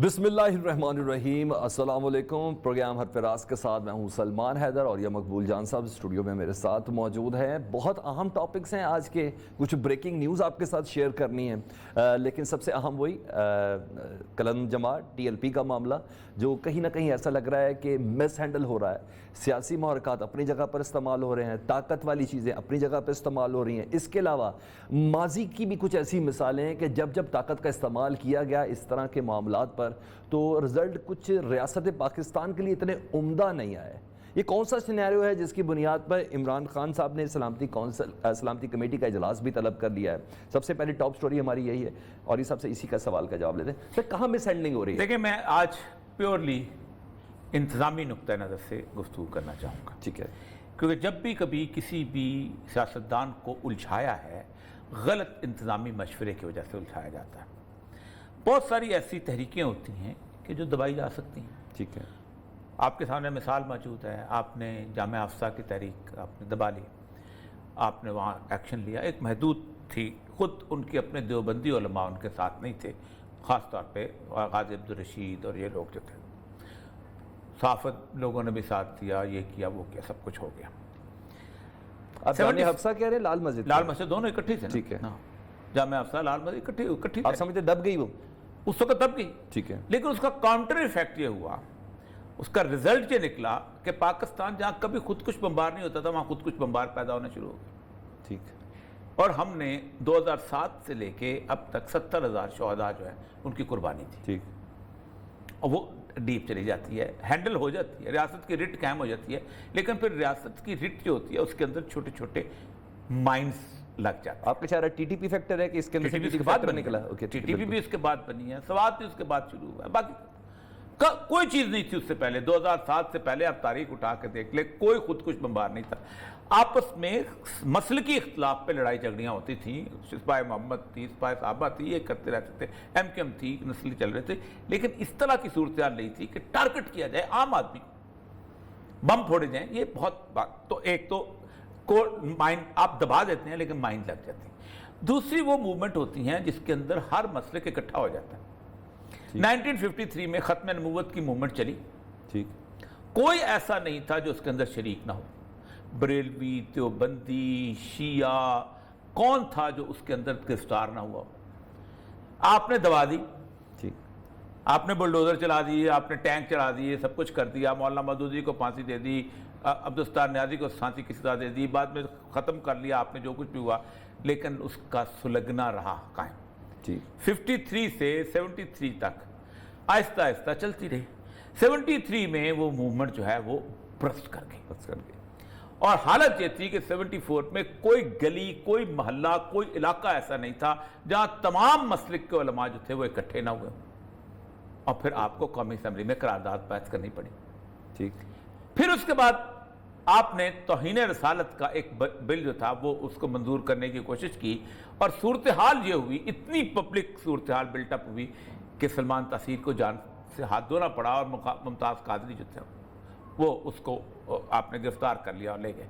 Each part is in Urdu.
بسم اللہ الرحمن الرحیم، السلام علیکم۔ پروگرام حرف راست کے ساتھ میں ہوں سلمان حیدر اور یہ مقبول جان صاحب اسٹوڈیو میں میرے ساتھ موجود ہیں۔ بہت اہم ٹاپکس ہیں آج کے، کچھ بریکنگ نیوز آپ کے ساتھ شیئر کرنی ہے، لیکن سب سے اہم وہی کلن جماعت ٹی ایل پی کا معاملہ جو کہیں نہ کہیں ایسا لگ رہا ہے کہ مس ہینڈل ہو رہا ہے۔ سیاسی محرکات اپنی جگہ پر استعمال ہو رہے ہیں، طاقت والی چیزیں اپنی جگہ پر استعمال ہو رہی ہیں۔ اس کے علاوہ ماضی کی بھی کچھ ایسی مثالیں ہیں کہ جب طاقت کا استعمال کیا گیا اس طرح کے معاملات پر تو رزلٹ کچھ ریاست پاکستان کے لیے اتنے عمدہ نہیں آئے۔ یہ کون سا سینیریو ہے جس کی بنیاد پر عمران خان صاحب نے سلامتی کمیٹی کا اجلاس بھی طلب کر لیا ہے؟ سب سے پہلے ٹاپ سٹوری ہماری یہی ہے اور یہ سب سے اسی کا سوال کا جواب لیتے ہیں۔ پھر کہاں مس ہینڈلنگ ہو رہی ہے؟ دیکھیں، میں آج پیورلی انتظامی نقطہ نظر سے گفتگو کرنا چاہوں گا، ٹھیک ہے، کیونکہ جب بھی کبھی کسی بھی سیاستدان کو الجھایا ہے، غلط انتظامی مشورے کی وجہ سے الجھایا جاتا ہے۔ بہت ساری ایسی تحریکیں ہوتی ہیں کہ جو دبائی جا سکتی ہیں۔ ٹھیک ہے، آپ کے سامنے مثال موجود ہے، آپ نے جامعہ افسا کی تحریک آپ نے دبا لی، آپ نے وہاں ایکشن لیا، ایک محدود تھی، خود ان کی اپنے دیوبندی علماء ان کے ساتھ نہیں تھے، خاص طور پہ غازی عبدالرشید اور یہ لوگ جو تھے، صحافت لوگوں نے بھی ساتھ دیا، یہ کیا وہ کیا، سب کچھ ہو گیا۔ آپ جامعہ افسا کہہ رہے ہیں، لال مسجد دونوں اکٹھی تھے، ٹھیک ہے، جامعہ افسا لال مسجد اکٹھی آپ سمجھتے دب گئی وہ؟ اس وقت دب گئی، ٹھیک ہے، لیکن اس کا کاؤنٹر ایفیکٹ یہ ہوا، اس کا رزلٹ یہ نکلا کہ پاکستان جہاں کبھی خودکش بمبار نہیں ہوتا تھا وہاں خودکش بمبار پیدا ہونا شروع ہو گیا۔ ٹھیک، اور ہم نے 2007 سے لے کے اب تک 70,000 شہداء جو ہیں ان کی قربانی تھی، ٹھیک، اور وہ ڈیپ چلی جاتی ہے، ہینڈل ہو جاتی ہے، ریاست کی رٹ قائم ہو جاتی ہے، لیکن پھر ریاست کی رٹ جو ہوتی ہے اس کے اندر چھوٹے چھوٹے مائنز لگ جاتے ہیں۔ آپ کا چاہ ٹی ٹی پی فیکٹر ہے کہ اس کے اندر ٹی ٹی پی بھی اس کے بعد بنی ہے، سوات بھی اس کے بعد شروع ہوا ہے، باقی کوئی چیز نہیں تھی اس سے پہلے۔ 2007 سے پہلے آپ تاریخ اٹھا کے دیکھ لیں، کوئی خودکش بمبار نہیں تھا۔ آپس میں مسلکی اختلاف پہ لڑائی جھگڑیاں ہوتی تھیں، سپاہ محمد تھی، سپاہ صحابہ تھی، یہ کرتے رہتے تھے، ایم کیو ایم تھی، نسلی چل رہے تھے، لیکن اس طرح کی صورتحال نہیں تھی کہ ٹارگٹ کیا جائے عام آدمی کو، بم پھوڑے جائیں۔ یہ بہت بات تو ایک تو مائنڈ آپ دبا دیتے ہیں لیکن مائنڈ لگ جاتی ہے۔ دوسری وہ موومنٹ ہوتی ہیں جس کے اندر ہر مسلک اکٹھا ہو جاتا ہے۔ 1953 میں ختم نبوت کی موومنٹ چلی، ٹھیک، کوئی ایسا نہیں تھا جو اس کے اندر شریک نہ ہو، بریلوی، دیوبندی، شیعہ، کون تھا جو اس کے اندر گرفتار نہ ہوا؟ آپ نے دبا دی، ٹھیک، آپ نے بلڈوزر چلا دیے، آپ نے ٹینک چلا دیے، سب کچھ کر دیا، مولانا مودودی کو پھانسی دے دی، عبدالستار نیازی کو پھانسی کی سزا دے دی، بعد میں ختم کر لیا آپ نے جو کچھ بھی ہوا، لیکن اس کا سلگنا رہا قائم۔ ٹھیک، 53 سے 73 تک آہستہ آہستہ چلتی رہی۔ 73 میں وہ موومنٹ جو ہے وہ برسٹ کر گئی، بس کر کے اور حالت یہ تھی کہ 74 میں کوئی گلی، کوئی محلہ، کوئی علاقہ ایسا نہیں تھا جہاں تمام مسلک کے علماء جو تھے وہ اکٹھے نہ ہوئے، اور پھر آپ کو قومی اسمبلی میں قرارداد پاس کرنی پڑی۔ ٹھیک، پھر اس کے بعد آپ نے توہین رسالت کا ایک بل جو تھا وہ اس کو منظور کرنے کی کوشش کی، اور صورتحال یہ ہوئی، اتنی پبلک صورتحال بلٹ اپ ہوئی کہ سلمان تاثیر کو جان سے ہاتھ دھونا پڑا، اور ممتاز قادری جو تھے وہ اس کو آپ نے گرفتار کر لیا اور لے گئے،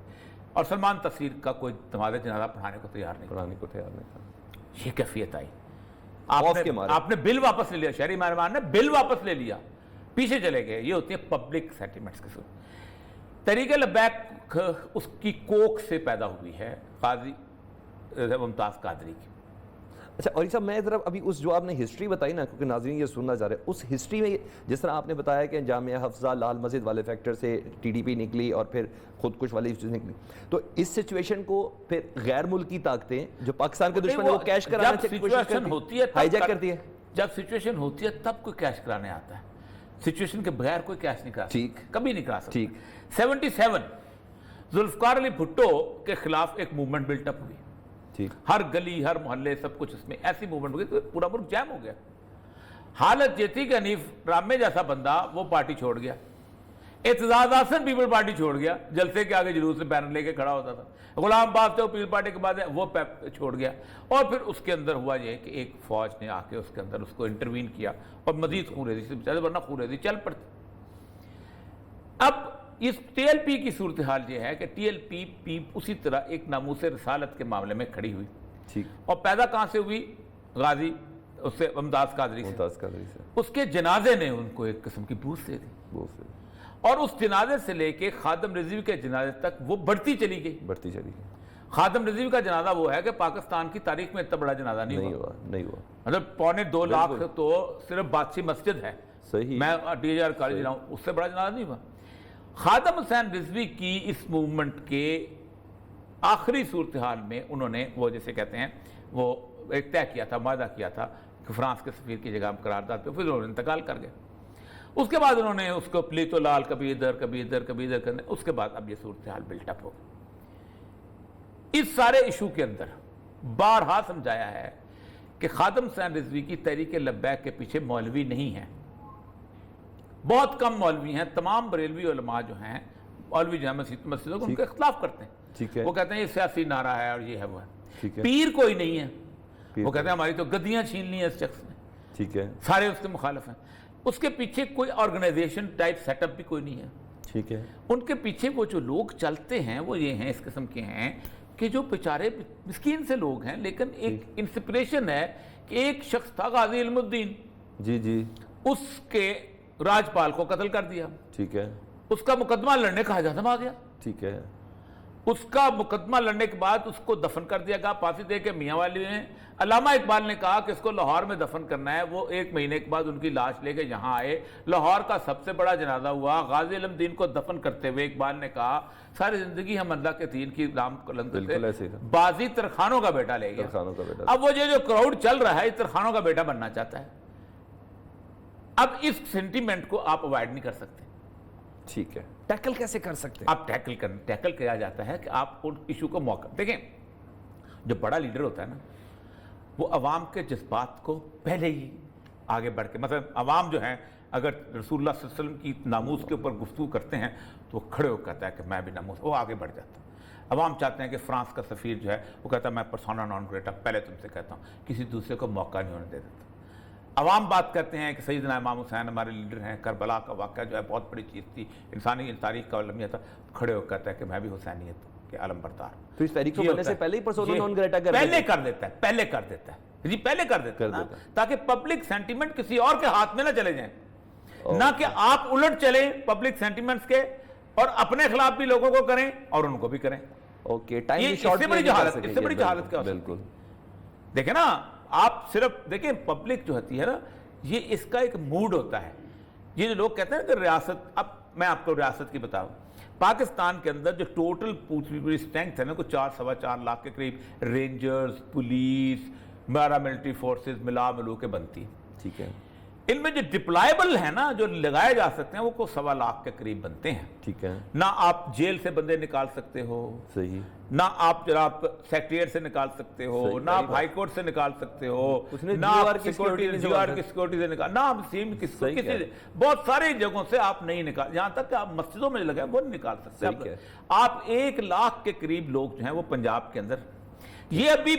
اور سلمان تاثیر کا کوئی نماز جنازہ پڑھانے کو تیار نہیں تھا۔ یہ کیفیت آئی، آپ نے بل واپس لے لیا، شہری مہربان نے بل واپس لے لیا، پیچھے چلے گئے۔ یہ ہوتی ہے پبلک سینٹیمنٹس کی صورت۔ تحریک لبیک اس کی کوک سے پیدا ہوئی ہے، قاضی ممتاز قادری کی۔ اچھا، اور صاحب میں ذرا ابھی اس جو آپ نے ہسٹری بتائی نا، کیونکہ ناظرین یہ سننا چاہ رہے ہیں، اس ہسٹری میں جس طرح آپ نے بتایا کہ جامعہ حفظہ لال مسجد والے فیکٹر سے ٹی ڈی پی نکلی اور پھر خودکش والی چیز نکلی، تو اس سچویشن کو پھر غیر ملکی طاقتیں جو پاکستان کے دشمن وہ کیش کرانے کی کوشش کرتی ہے، ہائی جیک کرتی ہے۔ جب سچویشن ہوتی ہے تب کوئی کیش کرانے آتا ہے، سچویشن کے بغیر کوئی کیش نہیں کرا سکتا، کبھی نہیں کرا سکتا۔ 77 ذوالفقار علی بھٹو کے خلاف ایک موومنٹ بلٹ اپ ہوئی، ہر گلی، ہر محلے، سب کچھ اس میں ایسی موومنٹ ہوئی کہ پورا ملک جام ہو گیا۔ حالت یہ تھی کہ حنیف رامے جیسا بندہ وہ پارٹی چھوڑ گیا، اعتزاز احسن پیپل پارٹی چھوڑ گیا، جلسے کے آگے جلوس میں بینر لے کے کھڑا ہوتا تھا، غلام عباس جو پیپل پارٹی کے بعد وہ چھوڑ گیا، اور پھر اس کے اندر ہوا یہ کہ ایک فوج نے آ کے اس کے اندر اس کو انٹروین کیا اور مزید خونریزی سے بچا، ورنہ خونریزی چل پڑتی۔ اب اس ٹی ایل پی کی صورتحال یہ ہے کہ ٹی ایل پی اسی طرح ایک ناموس رسالت کے معاملے میں کھڑی ہوئی، اور پیدا کہاں سے ہوئی؟ غازی اس سے ممتاز قادری سے اس کے جنازے نے ان کو ایک قسم کی بوس دے دی، اور اس جنازے سے لے کے خادم رضوی کے جنازے تک وہ بڑھتی چلی گئی۔ خادم رضوی کا جنازہ وہ ہے کہ پاکستان کی تاریخ میں اتنا بڑا جنازہ نہیں ہوا، مطلب 2.25 لاکھ تو صرف بادشی مسجد ہے، میں DJR کالج رہا ہوں، اس سے بڑا جنازہ نہیں ہوا۔ خادم حسین رضوی کی اس موومنٹ کے آخری صورتحال میں انہوں نے وہ جیسے کہتے ہیں وہ ایک طے کیا تھا، معاہدہ کیا تھا کہ فرانس کے سفیر کی جگہ قرارداد پہ، پھر انہوں نے انتقال کر گئے۔ اس کے بعد انہوں نے اس کو پلیتو لال کبھی ادھر کبھی ادھر کبھی ادھر کرنے، اس کے بعد اب یہ صورتحال بلٹ اپ ہو گئی۔ اس سارے ایشو کے اندر بارہا سمجھایا ہے کہ خادم حسین رضوی کی تحریک لبیک کے پیچھے مولوی نہیں ہیں، بہت کم مولوی ہیں، تمام بریلوی علماء جو ہیں، مولوی جو ہیں مسجدوں کو ان کے خلاف کرتے ہیں، وہ کہتے ہیں یہ سیاسی نعرہ ہے اور یہ ہے وہ ہے۔ پیر کوئی نہیں ہے، وہ کہتے ہیں ہماری تو گدیاں چھین لی ہیں اس شخص نے، سارے اس کے مخالف ہیں۔ اس کے پیچھے کوئی آرگنائزیشن ٹائپ سیٹ اپ بھی کوئی نہیں ہے، ان کے پیچھے وہ جو لوگ چلتے ہیں وہ یہ ہیں، اس قسم کے ہیں کہ جو بیچارے مسکین سے لوگ ہیں، لیکن ایک انسپریشن ہے کہ ایک شخص تھا غازی علم الدین، اس کے راجپال کو قتل کر دیا، اس کا مقدمہ لڑنے کا اجازت آ گیا، اس کا مقدمہ لڑنے کے بعد اس کو دفن کر دیا گیا پھانسی دے کے۔ میاں والی نے، علامہ اقبال نے کہا کہ اس کو لاہور میں دفن کرنا ہے، وہ 1 مہینے کے بعد ان کی لاش لے کے یہاں آئے، لاہور کا سب سے بڑا جنازہ ہوا، غازی علم الدین کو دفن کرتے ہوئے اقبال نے کہا ساری زندگی ہم اللہ کے دین کی نام کرتے، بازی ترخانوں کا بیٹا لے گیا۔ اب وہ جو کراؤڈ چل رہا ہے ترخانوں کا بیٹا بننا چاہتا ہے، اب اس سینٹیمنٹ کو آپ اوائڈ نہیں کر سکتے، ٹھیک ہے، ٹیکل کیسے کر سکتے ہیں؟ آپ ٹیکل کیا جاتا ہے کہ آپ ان ایشو کو موقع دیکھیں، جو بڑا لیڈر ہوتا ہے نا وہ عوام کے جذبات کو پہلے ہی آگے بڑھ کے، مثلا عوام جو ہیں اگر رسول اللہ صلی اللہ علیہ وسلم کی ناموس کے اوپر گفتگو کرتے ہیں تو وہ کھڑے ہو کہتا ہے کہ میں بھی ناموس، وہ آگے بڑھ جاتا ہے۔ عوام چاہتے ہیں کہ فرانس کا سفیر جو ہے وہ کہتا ہے میں پرسونا نان گریٹا، پہلے تم سے کہتا ہوں، کسی دوسرے کو موقع نہیں ہونے دے دیتا۔ عوام بات کرتے ہیں کہ سیدنا امام حسین ہمارے لیڈر ہیں، کربلا کا واقعہ جو ہے بہت بڑی چیز تھی، انسانی تاریخ کا المیہ تھا، کھڑے ہو کہتا ہے کہ میں بھی حسینیت کے علم بردار ہوں۔ تو اس تحریک کو بننے سے پہلے ہی پرسونا نان گریٹا پہلے کر دیتا ہے تاکہ پبلک سینٹیمنٹ کسی اور کے ہاتھ میں نہ چلے جائیں، نہ کہ آپ الٹ چلیں پبلک سینٹیمنٹس کے اور اپنے خلاف بھی لوگوں کو کریں اور ان کو بھی کریں۔ اس سے بڑی جہالت کیا ہو سکتی ہے؟ دیکھیں نا، آپ صرف دیکھیں پبلک جو ہوتی ہے نا، یہ اس کا ایک موڈ ہوتا ہے۔ یہ جو لوگ کہتے ہیں کہ ریاست، اب میں آپ کو ریاست کی بتاؤں، پاکستان کے اندر جو ٹوٹل پوری اسٹرینتھ ہے نا، کوئی 4-4.25 لاکھ کے قریب رینجرز، پولیس، پیراملٹری فورسز ملا ملو کے بنتی ہے، ٹھیک ہے۔ ان میں جو ڈپلائبل ہیں نا، جو لگائے جا سکتے ہیں، وہ کو 1.25 لاکھ کے قریب بنتے ہیں، ٹھیک ہے۔ نہ آپ جیل سے بندے نکال سکتے ہو، صحیح، نہ آپ جناب سیکریٹریٹ سے نکال سکتے ہو، نہ آپ ہائی کورٹ سے نکال سکتے ہو، نہ آپ سیکورٹی سے نکال، نہ آپ سیم کسی بہت ساری جگہوں سے آپ نہیں نکال، یہاں تک کہ آپ مسجدوں میں لگے وہ نہیں نکال سکتے۔ آپ 1 لاکھ کے قریب لوگ جو ہیں وہ پنجاب کے اندر، یہ ابھی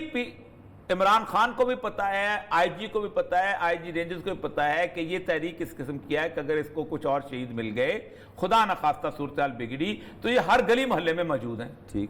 عمران خان کو بھی پتا ہے، آئی جی کو بھی پتا ہے، آئی جی رینجرز کو بھی پتا ہے کہ یہ تحریک اس قسم کی ہے کہ اگر اس کو کچھ اور شہید مل گئے، خدا نخواستہ صورتحال بگڑی تو یہ ہر گلی محلے میں موجود ہیں۔ ٹھیک،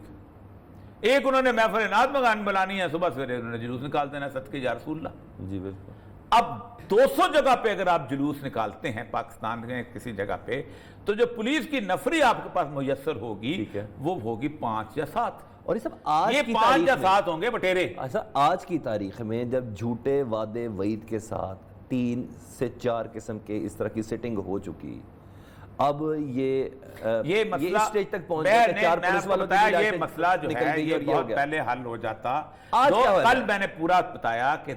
ایک انہوں نے محفل نعت بلانی ہے، صبح سویرے انہوں نے جلوس نکال دینا صدقے یا رسول اللہ۔ جی بالکل۔ اب 200 جگہ پہ اگر آپ جلوس نکالتے ہیں پاکستان میں کسی جگہ پہ، تو جو پولیس کی نفری آپ کے پاس میسر ہوگی وہ ہوگی 5 یا 7، اور یہ سب آج یہ کی 5 یا 7 ہوں گے بٹیرے۔ ایسا آج کی تاریخ میں جب جھوٹے وعدے وعید کے ساتھ 3 سے 4 قسم کے اس طرح کی سیٹنگ ہو چکی، اب یہ مسئلہ اسٹیج تک پہنچ گیا کہ 4 پولیس والوں کی یہ مسئلہ جو ہے یہ بہت پہلے حل ہو جاتا۔ کل میں نے پورا بتایا کہ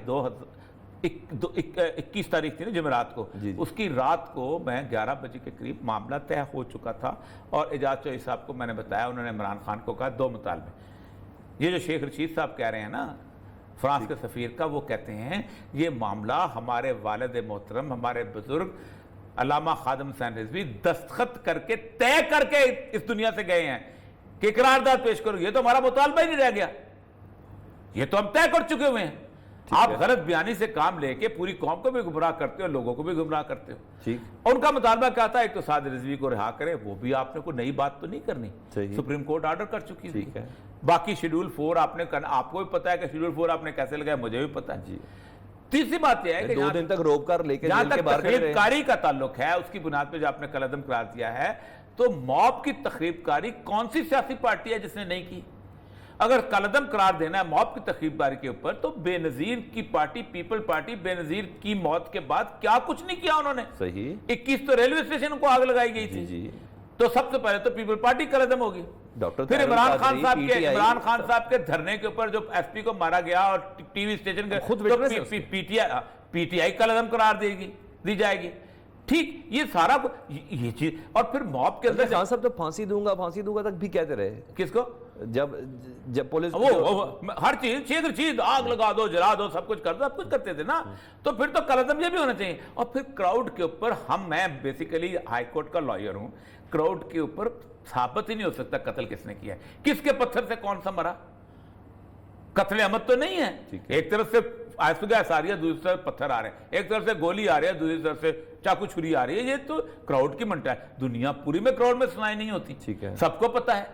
21 تاریخ تھی نا جمعرات کو، اس کی رات کو میں 11 بجے کے قریب معاملہ طے ہو چکا تھا، اور اعجاز چوہدری صاحب کو میں نے بتایا، انہوں نے عمران خان کو کہا 2 مطالبے۔ یہ جو شیخ رشید صاحب کہہ رہے ہیں نا فرانس کے سفیر کا، وہ کہتے ہیں یہ معاملہ ہمارے والد محترم، ہمارے بزرگ علامہ خادم حسین رضوی دستخط کر کے طے کر کے اس دنیا سے گئے ہیں کہ قرارداد پیش کرو، یہ تو ہمارا مطالبہ ہی نہیں رہ گیا، یہ تو ہم طے کر چکے ہوئے ہیں۔ آپ غلط بیانی سے کام لے کے پوری قوم کو بھی گمراہ کرتے ہو، لوگوں کو بھی گمراہ کرتے ہو۔ ان کا مطالبہ کیا تھا؟ ایک تو سعد رضوی کو رہا کرے، وہ بھی آپ نے کوئی نئی بات تو نہیں کرنی، سپریم کورٹ آرڈر کر چکی ہے۔ باقی شیڈول 4 آپ نے کرنا، آپ کو بھی پتا ہے کہ شیڈول 4 آپ نے کیسے لگایا، مجھے بھی پتا ہے۔ تیسری بات یہ ہے کہ 2 دن تک روک کر لے کے جہاں جیل کے تک باہر کر رہے تخریب ہیں. کاری کا تعلق ہے اس کی بنیاد پہ جو آپ نے قلع عدم قرار دیا ہے، تو موب کی تخریب کاری کون سی سیاسی پارٹی ہے جس نے نہیں کی؟ اگر قلع عدم قرار دینا ہے موب کی تخریب کاری کے اوپر، تو بے نظیر کی پارٹی پیپل پارٹی بے نظیر کی موت کے بعد کیا کچھ نہیں کیا انہوں نے. صحیح. 21 تو ریلوے اسٹیشن کو آگ لگائی گئی تھی. جی. تو سب سے پہلے تو پیپل پارٹی قلع عدم ہوگی. ڈاکٹر پھر عمران خان صاحب کے دھرنے کے اوپر جو ایس پی کو مارا گیا اور ٹی وی اسٹیشن کے خود پی ٹی آئی قلع عدم قرار دی جائے گی. ٹھیک، یہ سارا یہ چیز. اور پھر موب کے اندر خان صاحب تو پھانسی دوں گا تک بھی کہتے رہے. کس کو؟ جب پولیس ہر چیز آگ لگا دو، جلا دو، سب کچھ کر دو، سب کچھ کرتے تھے نا. تو پھر تو قلع عدم یہ بھی ہونا چاہیے. اور پھر کراؤڈ کے اوپر میں بیسیکلی ہائی کورٹ کا لائر ہوں. کراؤڈ کے اوپر ثابت ہی نہیں ہو سکتا قتل کس نے کیا ہے. کس کے پتھر سے کون سا مرا؟ قتل عمد تو نہیں ہے. ایک طرف سے آئسو گیس آ رہی ہے، دوسری طرف پتھر آ رہے ہیں، ایک طرف سے گولی آ رہی ہے، دوسری طرف سے چاقو چھری آ رہی ہے. یہ تو کراؤڈ کی منٹا ہے. دنیا پوری میں کراؤڈ میں سنائی نہیں ہوتی، سب کو پتا ہے.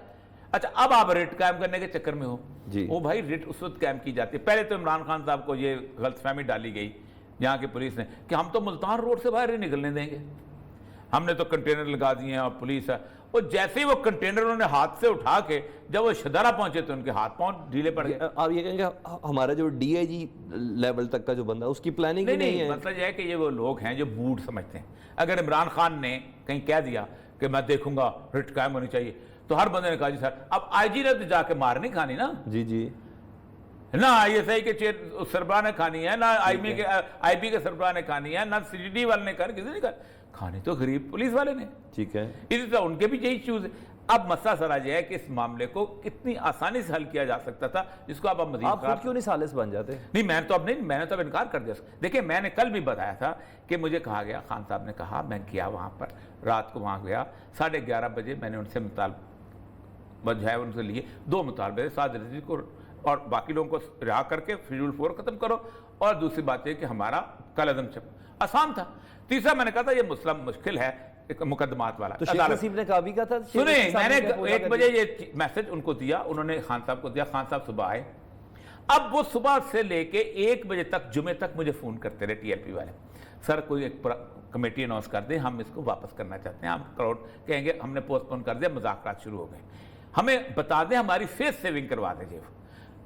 اچھا، اب آپ ریٹ قائم کرنے کے چکر میں ہو. وہ بھائی ریٹ اس وقت قائم کی جاتی ہے. پہلے تو عمران خان صاحب کو یہ غلط فہمی ڈالی گئی یہاں کی پولیس نے کہ ہم تو ملتان روڈ سے باہر نہیں نکلنے دیں گے، ہم نے تو کنٹینر لگا دیے ہیں اور پولیس ہے. اور جیسے ہی وہ کنٹینر انہوں نے ہاتھ سے اٹھا کے جب وہ شدارہ پہنچے تو ان کے ہاتھ پاؤں ڈھیلے پڑ گئے. آپ یہ کہیں گے ہمارا جو ڈی آئی جی لیول تک کا جو بندہ اس کی پلاننگ ہی نہیں ہے. مطلب یہ ہے کہ یہ وہ لوگ ہیں جو موڈ سمجھتے ہیں. اگر عمران خان نے کہیں کہہ دیا کہ میں دیکھوں گا ریٹ قائم ہونی چاہیے، تو ہر بندے نے کہا جی سر اب آئی جی نے جا کے مار نہیں کھانی نا. جی نہ آئی ایس آئی کے سربراہ نے کھانی ہے، نہ آئی پی کے سربراہ نے کھانی ہے، نہ سی ڈی ڈی والے نے کھانی، کسی نے کھانی تو غریب پولیس والے نے. ٹھیک ہے. اسی طرح ان کے بھی یہی چیز ہے. اب مسئلہ سرا یہ ہے کہ اس معاملے کو کتنی آسانی سے حل کیا جا سکتا تھا، جس کو اب مزید خود کیوں نہیں سالس بن جاتے؟ نہیں، میں نے تو اب انکار کر دیا. دیکھیں، میں نے کل بھی بتایا تھا کہ مجھے کہا گیا، خان صاحب نے کہا، میں گیا وہاں پر، رات کو وہاں گیا 11:30 بجے. میں نے ان سے مطالبہ جو ہے ان سے لیے 2 مطالبے، سعد رضوی کو اور باقی لوگوں کو رہا کر کے فیڈول 4 ختم کرو، اور دوسری بات یہ کہ ہمارا قلع عدم آسان تھا. تیسرا میں نے کہا تھا یہ مسئلہ مشکل ہے مقدمات والا. تو شیخ نصیب نے کہا بھی کہا تھا. سنیں، میں نے 1 بجے یہ میسج ان کو دیا، انہوں نے خان صاحب کو دیا. خان صاحب صبح آئے. اب وہ صبح سے لے کے 1 بجے تک جمعے تک مجھے فون کرتے رہے ٹی ایل پی والے، سر کوئی ایک کمیٹی اناؤنس کر دیں، ہم اس کو واپس کرنا چاہتے ہیں. ہم کراؤڈ کہیں گے ہم نے پوسٹ پون کر دیا، مذاکرات شروع ہو گئے، ہمیں بتا دیں، ہماری فیس سیونگ کروا دیجیے.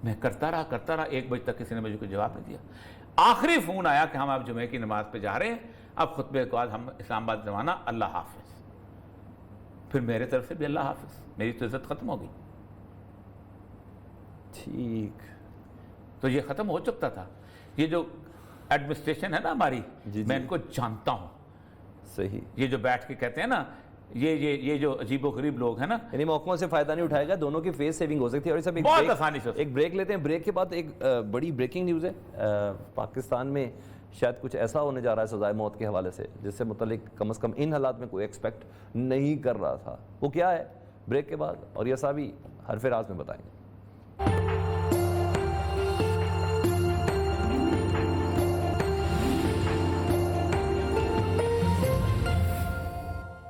میں کرتا رہا 1 بجے تک کسی نے مجھے کوئی جواب نہیں دیا. آخری فون آیا کہ ہم آپ جمعے کی نماز پہ جا رہے ہیں، اب خطبے کے بعد ہم اسلام آباد زمانہ، اللہ حافظ. پھر میرے طرف سے بھی اللہ حافظ، میری تو عزت ختم ہو گئی. ٹھیک، تو یہ ختم ہو چکتا تھا. یہ جو ایڈمنسٹریشن ہے نا ہماری، میں ان کو جانتا ہوں. صحیح. یہ جو بیٹھ کے کہتے ہیں نا، یہ جو عجیب و غریب لوگ ہیں نا، یعنی موقعوں سے فائدہ نہیں اٹھائے گا. دونوں کی فیس سیونگ ہو سکتی ہے. اور سب بہت آسانی سے ایک بریک لیتے ہیں. بریک کے بعد ایک بڑی بریکنگ نیوز ہے. پاکستان میں شاید کچھ ایسا ہونے جا رہا ہے سزائے موت کے حوالے سے جس سے متعلق کم از کم ان حالات میں کوئی ایکسپیکٹ نہیں کر رہا تھا. وہ کیا ہے؟ بریک کے بعد اور یہ سابی حرف راز میں بتائیں گے.